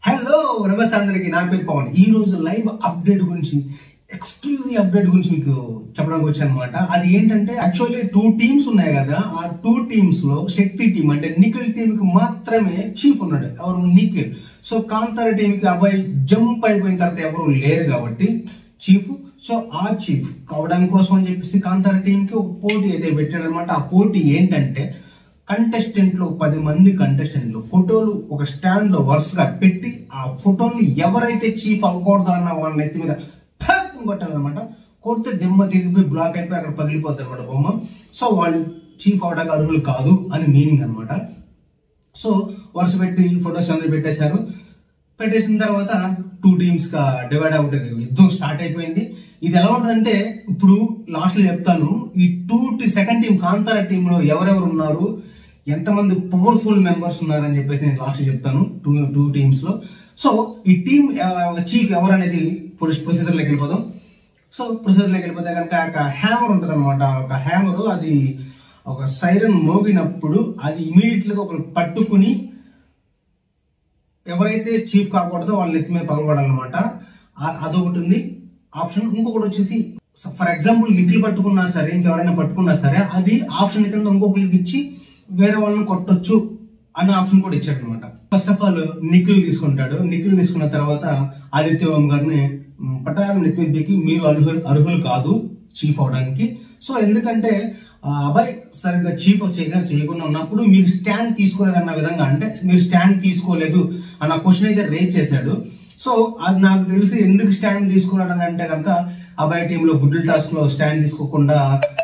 Hello నమస్తే అందరికి, నా పేరు పవన్. ఈ రోజు లైవ్ అప్డేట్ గురించి, ఎక్స్క్లూజివ్ అప్డేట్ గురించి మీకు చెప్పడానికి వచ్చాను అనమాట. అది ఏంటంటే యాక్చువల్లీ 2 టీమ్స్ ఉన్నాయి కదా, ఆ 2 టీమ్స్ లో శక్తి టీం అంటే నిఖిల్ టీం కి మాత్రమే చీఫ్ ఉన్నాడు, ఎవరు నిఖిల్. సో కాంతార టీం కి అబ్బాయి జంప్ అయిపోయిన తర్వాత ఎవరు లేరు కాబట్టి చీఫ్. సో ఆ చీఫ్ కావడానికి కోసం అని చెప్పేసి కాంతార టీం కి ఒక పోటీ అయితే పెట్టాడు అనమాట. ఆ పోటీ ఏంటంటే కంటెస్టెంట్లు 10 మంది కంటెస్టెంట్లు ఫోటోలు ఒక స్టాండ్ లో వరుసగా పెట్టి ఆ ఫోటోని ఎవరైతే చీఫ్ అవ్వకూడదు అన్న వాళ్ళ నెత్తి మీద కొట్టాలన్నమాట. కొడితే దిమ్మ తిరిగిపోయి బ్లాక్ అయిపోయి అక్కడ పగిలిపోతుంది అనమాట బొమ్మ. సో వాళ్ళు చీఫ్ అవడానికి అర్హులు కాదు అని మీనింగ్ అనమాట. సో వరుస పెట్టి ఫొటోస్ అందరూ పెట్టేశారు. పెట్టేసిన తర్వాత 2 టీమ్స్ గా డివైడ్ అవుట్ యుద్ధం స్టార్ట్ అయిపోయింది. ఇది ఎలా ఉంటుందంటే, ఇప్పుడు లాస్ట్ లో చెప్తాను, ఈ 2 టీం కాంతార టీమ్ లో ఎవరెవరు ఉన్నారు, ఎంతమంది పవర్ఫుల్ మెంబర్స్ ఉన్నారని చెప్పేసి నేను లాస్ట్ చెప్తాను 2 టీమ్స్ లో. సో ఈ టీమ్ చీఫ్ ఎవరు అనేది ప్రొసీజర్ లోకి వెళ్ళిపోదాం. సో ప్రొసీజర్ లోకి వెళ్ళిపోతే కనుక ఒక హ్యామర్ ఉంటుంది అనమాట. ఒక హ్యామర్, అది ఒక సైరన్ మోగినప్పుడు అది ఇమీడియట్ గా ఒకరు పట్టుకుని ఎవరైతే చీఫ్ కాకూడదో వాళ్ళ నెత్తి మీద పగలబడాలన్నమాట. అదొకటి ఉంది ఆప్షన్. ఇంకొకటి వచ్చేసి, ఫర్ ఎగ్జాంపుల్ నిఖిల్ పట్టుకున్నా సరే, ఇంకెవరైనా పట్టుకున్నా సరే, అది ఆప్షన్ కింద ఇంకొకరికి ఇచ్చి వేరే వాళ్ళని కొట్టొచ్చు అనే ఆప్షన్ కూడా ఇచ్చాడు అనమాట. ఫస్ట్ ఆఫ్ ఆల్ నిఖిల్ తీసుకుంటాడు. నిఖిల్ తీసుకున్న తర్వాత ఆదిత్య ఓం గారిని పట్టారం నెత్తి మీద పెట్టి మీరు అర్హులు కాదు చీఫ్ అవడానికి. సో ఎందుకంటే అబ్బాయి సరిగ్గా చీఫ్ చేయకుండా ఉన్నప్పుడు మీరు స్టాండ్ తీసుకోలేదు అన్న విధంగా, అంటే మీరు స్టాండ్ తీసుకోలేదు అన్న క్వశ్చన్ అయితే రేజ్ చేశాడు. సో అది నాకు తెలిసి ఎందుకు స్టాండ్ తీసుకోవడం అంటే కనుక అబ్బాయి టీంలో గుడ్డుల టాస్క్ లో స్టాండ్ తీసుకోకుండా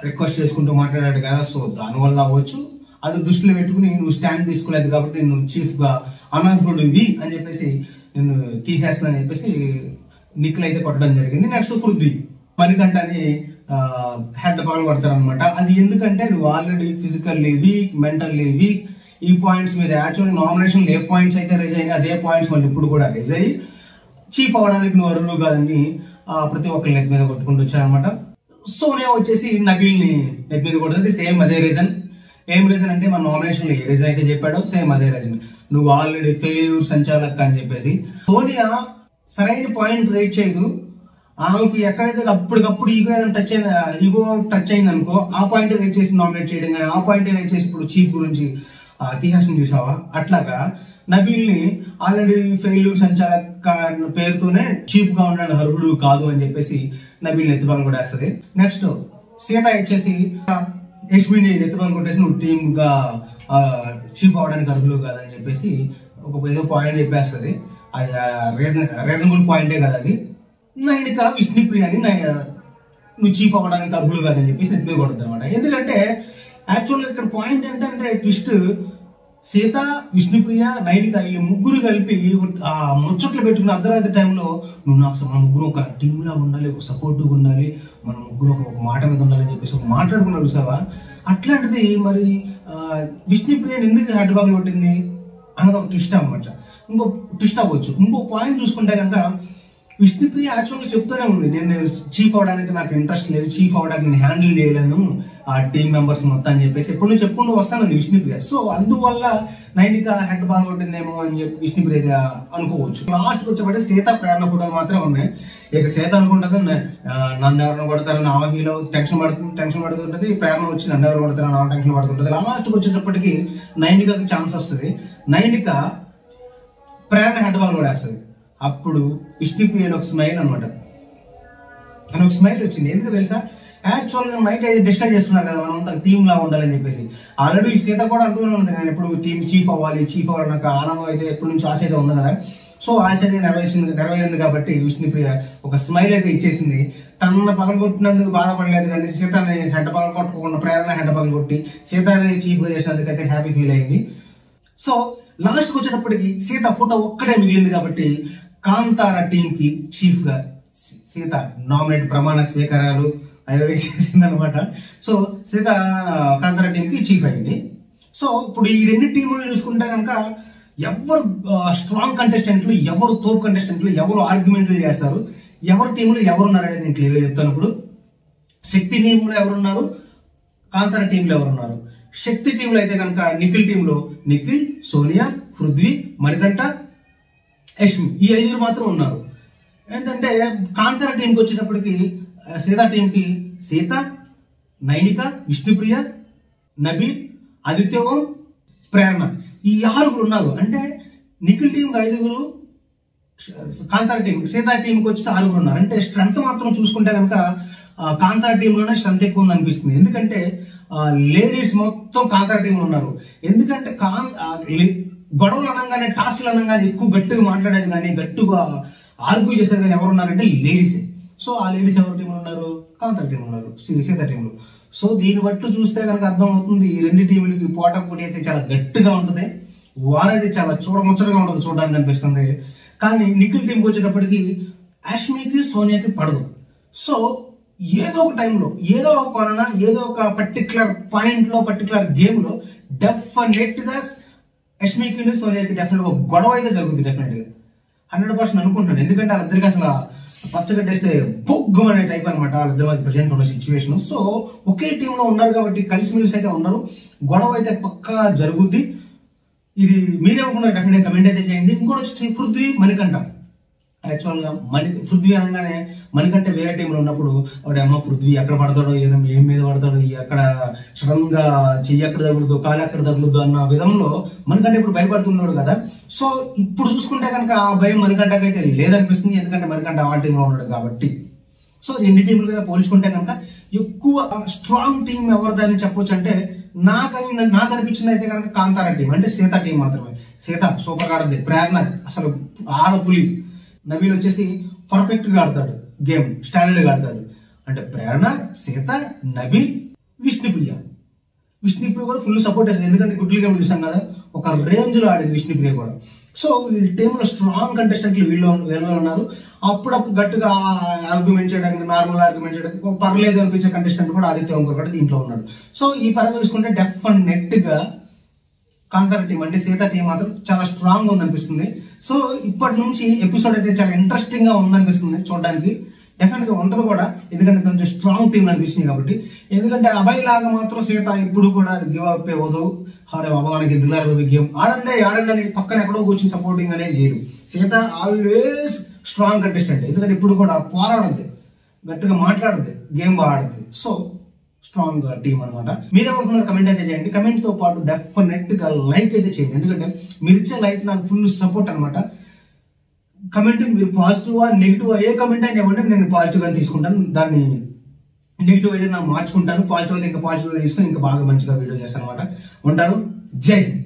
రిక్వెస్ట్ చేసుకుంటూ మాట్లాడాడు కదా. సో దానివల్ల అవ్వచ్చు. అది దృష్టిలో పెట్టుకుని నువ్వు స్టాండ్ తీసుకోలేదు కాబట్టి నువ్వు చీఫ్ గా అనర్హుడివి అని చెప్పేసి నేను తీసేస్తున్నా అని చెప్పేసి నిఖిల్ అయితే కొట్టడం జరిగింది. నెక్స్ట్ పృథ్వీ మణికంఠ అని హెడ్ పగలు కొడతారు అనమాట. అది ఎందుకంటే నువ్వు already physically week, mentally week. ఈ పాయింట్స్ మీద యాక్చువల్లీ నామినేషన్ ఏ పాయింట్స్ అయితే రేజ్ అయినా అదే పాయింట్స్ మళ్ళీ ఇప్పుడు కూడా రేజ్ అయ్యి చీఫ్ అవడానికి నువ్వు అర్హులు కాదని ప్రతి ఒక్కరి నెత్తి మీద కొట్టుకుంటూ వచ్చారనమాట. సోనియా వచ్చేసి నబీల్ ని నెత్తి మీద కొడుతుంది. సేమ్ అదే రీజన్. ఏం రీజన్ అంటే మన నామినేషన్ లో ఏ రీజన్ అయితే చెప్పాడో సేమ్ అదే రీజన్, నువ్వు ఆల్రెడీ ఫెయిల్యూర్ సంచాలక అని చెప్పేసి. సోనియా సరైన పాయింట్ రేట్ చేయదు. ఆమెకి ఎక్కడైతే అప్పటికప్పుడు ఈగో టచ్ అయింది అనుకో, ఆ పాయింట్ రేట్ చేసి నామినేట్ చేయడం కానీ, ఆ పాయింట్ రేట్ చేసి ఇప్పుడు చీఫ్ గురించి ఇతిహాసం చూసావా. అట్లాగా నబీల్ ని ఆల్రెడీ ఫెయిల్యూర్ సంచాలక పేరుతోనే చీఫ్ గా ఉండడానికి అర్హుడు కాదు అని చెప్పేసి నబీల్ ఎత్తుబాలు కూడా వేస్తుంది. నెక్స్ట్ సీత వచ్చేసి యశ్మిని ఎత్తుబాలు కొట్టేసి నువ్వు టీమ్ గా చీఫ్ అవడానికి అర్హులు కాదని చెప్పేసి ఒక ఏదో పాయింట్ చెప్పేస్తుంది. అది రీజనబుల్ పాయింటే కదా అది. నైనిక విష్ణుప్రియని నువ్వు చీఫ్ అవ్వడానికి అర్హులు కాదని చెప్పేసి నెత్తి మీద కొడుతుంది అనమాట. ఎందుకంటే యాక్చువల్గా ఇక్కడ పాయింట్ ఏంటంటే ట్విస్ట్, సీత, విష్ణుప్రియ, నైనిక ఈ ముగ్గురు కలిపి ఆ ముచ్చట్లు పెట్టుకున్న అర్ధరాత్రి టైంలో నువ్వు నాకు మన ముగ్గురు ఒక టీంలా ఉండాలి, ఒక సపోర్టివ్గా ఉండాలి, మన ముగ్గురు ఒక మాట మీద ఉండాలని చెప్పేసి మాట్లాడుకున్నారు చూసావా. అట్లాంటిది మరి విష్ణుప్రియని ఎందుకు హెడ్ బాల్ కొట్టింది అన్నది ఒక ట్విస్ట్ అన్నమాట. ఇంకో ట్విస్ట్ అవ్వచ్చు. ఇంకో పాయింట్ చూసుకుంటే కనుక విష్ణుప్రియ యాక్చువల్గా చెప్తూనే ఉంది, నేను చీఫ్ అవడానికి నాకు ఇంట్రెస్ట్ లేదు, చీఫ్ అవడానికి నేను హ్యాండిల్ చేయలేను ఆ టీమ్ మెంబర్స్ మొత్తం అని చెప్పేసి ఎప్పుడు నేను చెప్పుకుంటూ వస్తానండి విష్ణుప్రియ. సో అందువల్ల నైనిక హెడ్ బాల్ కొట్టిందేమో అని చెప్పి విష్ణుప్రియ అనుకోవచ్చు. లాస్ట్ వచ్చేప్పటికి సీత ప్రేరణ ఫోటోలు మాత్రమే ఉన్నాయి. ఇక సీత అనుకుంటుంది నన్ను ఎవరైనా కొడతారని ఆమె హీలో టెన్షన్ పడుతుంటది, ప్రేరణ వచ్చి నన్ను ఎవరు కొడతారని ఆమె టెన్షన్ పడుతుంటది. లాస్ట్కి వచ్చేటప్పటికి నైనికకి ఛాన్స్ వస్తుంది. నైనిక ప్రేరణ హెడ్ బాల్ కొడేస్తుంది. అప్పుడు విష్ణుప్రియ ఒక స్మైల్ అనమాట, అని ఒక స్మైల్ వచ్చింది. ఎందుకు తెలుసా, యాక్చువల్గా నైట్ అయితే డిస్కస్ చేస్తున్నారు కదా మనం అంతా టీమ్ లా ఉండాలని చెప్పేసి. ఆల్రెడీ సీత కూడా అంటూనే ఉంది, నేను ఎప్పుడు టీమ్ చీఫ్ అవ్వాలి నాకు ఆనందం అయితే ఎప్పటి నుంచి ఆశ అయితే ఉంది కదా. సో ఆశ అయితే నెరవేరింది కాబట్టి విష్ణుప్రియ ఒక స్మైల్ అయితే ఇచ్చేసింది. తన పగలగొట్టినందుకు బాధపడలేదు కానీ సీతని హెడ్ పగలు కొట్టుకోకుండా ప్రేరణ హెడ్ పగలు కొట్టి సీతని చీఫ్ గా చేసినందుకు అయితే హ్యాపీ ఫీల్ అయింది. సో లాస్ట్కి వచ్చేటప్పటికి సీత ఫోటో ఒక్కటే మిగిలింది కాబట్టి కాంతార టీం కి చీఫ్ గా సీత నామినేట్ ప్రమాణ స్వీకారాలు అవి చేసింది అనమాట. సో సీత కాంతార టీం కి చీఫ్ అయింది. సో ఇప్పుడు ఈ 2 టీములు చూసుకుంటే కనుక ఎవరు స్ట్రాంగ్ కంటెస్టెంట్లు, ఎవరు తోపు కంటెస్టెంట్లు, ఎవరు ఆర్గ్యుమెంట్లు చేస్తారు, ఎవరు టీంలో ఎవరున్నారు అనేది నేను క్లియర్గా చెప్తాను. ఇప్పుడు శక్తి టీంలో ఎవరున్నారు, కాంతార టీంలో ఎవరున్నారు. శక్తి టీంలో అయితే కనుక నిఖిల్ టీంలో నిఖిల్, సోనియా, పృథ్వీ, మణికంఠ, యష్మి, ఈ 5 మాత్రం ఉన్నారు. ఏంటంటే కాంతార టీంకి వచ్చేటప్పటికి సీత టీంకి సీత, నైనిక, విష్ణుప్రియ, నబీల్, ఆదిత్య ఓం, ప్రేరణ, ఈ 6 ఉన్నారు. అంటే నిఖిల్ టీంకి 5, కాంతార టీం సీతా టీంకి వచ్చి 6 ఉన్నారు. అంటే స్ట్రెంత్ మాత్రం చూసుకుంటే కనుక కాంతార టీంలోనే స్ట్రెంత్ ఎక్కువ ఉంది అనిపిస్తుంది. ఎందుకంటే లేడీస్ మొత్తం కాంతార టీంలో ఉన్నారు. ఎందుకంటే గొడవలు అనగానే, టాస్క్లు అనగానే ఎక్కువ గట్టిగా మాట్లాడేది కానీ, గట్టిగా ఆర్గ్యూ చేసేది కానీ ఎవరు ఉన్నారంటే లేడీసే. సో ఆ లేడీస్ ఎవరి టీంలో ఉన్నారు? కాంతార టీంలో ఉన్నారు, సీత టీంలో. సో దీన్ని బట్టి చూస్తే కనుక అర్థం అవుతుంది ఈ 2 టీంలకి పోటీ అయితే చాలా గట్టిగా ఉంటుంది. వారైతే చాలా చూడముచ్చటగా ఉంటుంది, చూడడానికి అనిపిస్తుంది. కానీ నిఖిల్ టీంకి వచ్చేటప్పటికి యాష్మికి, సోనియాకి పడదు. సో ఏదో ఒక టైంలో, ఏదో ఒక కొన, ఏదో ఒక పర్టికులర్ పాయింట్లో, పర్టికులర్ గేమ్లో డెఫినెట్గా యష్మికి, సోనియాకి డెఫినెట్గా గొడవ అయితే జరుగుతుంది. డెఫినెట్గా 100% అనుకుంటున్నాను. ఎందుకంటే వాళ్ళిద్దరికి అసలు పచ్చగడ్డేస్తే బొగ్గు అనే టైప్ అనమాట వాళ్ళిద్దరి మధ్య ప్రజెంట్ ఉన్న సిచ్యువేషన్. సో ఒకే టీంలో ఉన్నారు కాబట్టి కలిసిమెలిసి అయితే ఉన్నారు. గొడవ అయితే పక్కా జరుగుద్ది. ఇది మీరేమనుకున్నారు డెఫినెట్గా కమెంట్ అయితే చేయండి. ఇంకోటి వచ్చి పృథ్వీ, మణికంఠ. యాక్చువల్గా పృథ్వీ అనగానే మణికంఠ వేరే టీంలో ఉన్నప్పుడు వాడు అమ్మ పృథ్వీ ఎక్కడ పడతాడో, ఏం మీద పడతాడో, ఎక్కడ సడన్ గా చెయ్యి ఎక్కడ తగులుదో, కాలు ఎక్కడ తగులుదో అన్న విధంలో మణికంఠ ఇప్పుడు భయపడుతున్నాడు కదా. సో ఇప్పుడు చూసుకుంటే కనుక ఆ భయం మణికంఠకి అయితే లేదనిపిస్తుంది. ఎందుకంటే మణికంఠ ఆ టీంలో ఉన్నాడు కాబట్టి. సో 2 టీంలుగా పోల్చుకుంటే కనుక ఎక్కువ స్ట్రాంగ్ టీం ఎవరిదని చెప్పొచ్చు అంటే నాకు అనిపించింది అయితే కనుక కాంతార టీం, అంటే సీత టీం మాత్రమే. సీత సూపర్ ఆడద్ది, ప్రేరణ అసలు ఆడపులి, నబీల్ వచ్చేసి పర్ఫెక్ట్ గా ఆడతాడు, గేమ్ స్టాండర్డ్ గా ఆడతాడు. అంటే ప్రేరణ, సీత, నబీల్, విష్ణుప్రియ కూడా ఫుల్ సపోర్ట్ చేస్తుంది. ఎందుకంటే గుడ్లు గేమ్ చూసాం కదా, ఒక రేంజ్ లో ఆడేది విష్ణుప్రియ కూడా. సో వీళ్ళ టీంలో స్ట్రాంగ్ కంటెస్టెంట్లు వీళ్ళు ఉన్నారు. అప్పుడప్పుడు గట్టిగా ఆర్గ్యుమెంట్ చేయడానికి, నార్మల్ ఆర్గ్యుమెంట్ చేయడానికి పర్లేదు అనిపించే కంటెస్టెంట్ కూడా ఆదిత్య ఓంకర్ కూడా దీంట్లో ఉన్నాడు. సో ఈ పరంగా చూసుకుంటే డెఫినెట్ గా కాంతార టీం అంటే సీత టీం మాత్రం చాలా స్ట్రాంగ్ ఉందనిపిస్తుంది. సో ఇప్పటి నుంచి ఎపిసోడ్ అయితే చాలా ఇంట్రెస్టింగ్ గా ఉందనిపిస్తుంది చూడడానికి. డెఫినెట్ గా ఉంటది కూడా, ఎందుకంటే కొంచెం స్ట్రాంగ్ టీం అనిపించింది కాబట్టి. ఎందుకంటే అభయ్ లాగా మాత్రం సీత ఇప్పుడు కూడా గివ్ అప్ అవ్వదు. హరే భగవానికి దిగులారు గేమ్ ఆడండి అని పక్కన ఎక్కడో కూర్చొని సపోర్టింగ్ అనేది చేయదు. Sita always strong contestant. ఎందుకంటే ఇప్పుడు కూడా పోరాడద్ది, గట్టిగా మాట్లాడద్ది, గేమ్ బాగా ఆడుతుంది. సో స్ట్రాంగ్ టీం అనమాట. మీరేమనుకున్నారు కమెంట్ అయితే చేయండి. కమెంట్ తో పాటు డెఫినెట్ గా లైక్ అయితే చేయండి. ఎందుకంటే మీరు ఇచ్చే లైక్ నాకు ఫుల్ సపోర్ట్ అనమాట. కమెంట్ మీరు పాజిటివ్ నెగిటివ్ ఏ కమెంట్ అయినా ఇవ్వండి, నేను పాజిటివ్ గా తీసుకుంటాను. దాన్ని నెగిటివ్ అయితే నాకు మార్చుకుంటాను. పాజిటివ్ అయితే ఇంకా పాజిటివ్ గా తీసుకుని ఇంకా బాగా మంచిగా వీడియో చేస్తాను అనమాట. ఉంటాను. జై హింద్.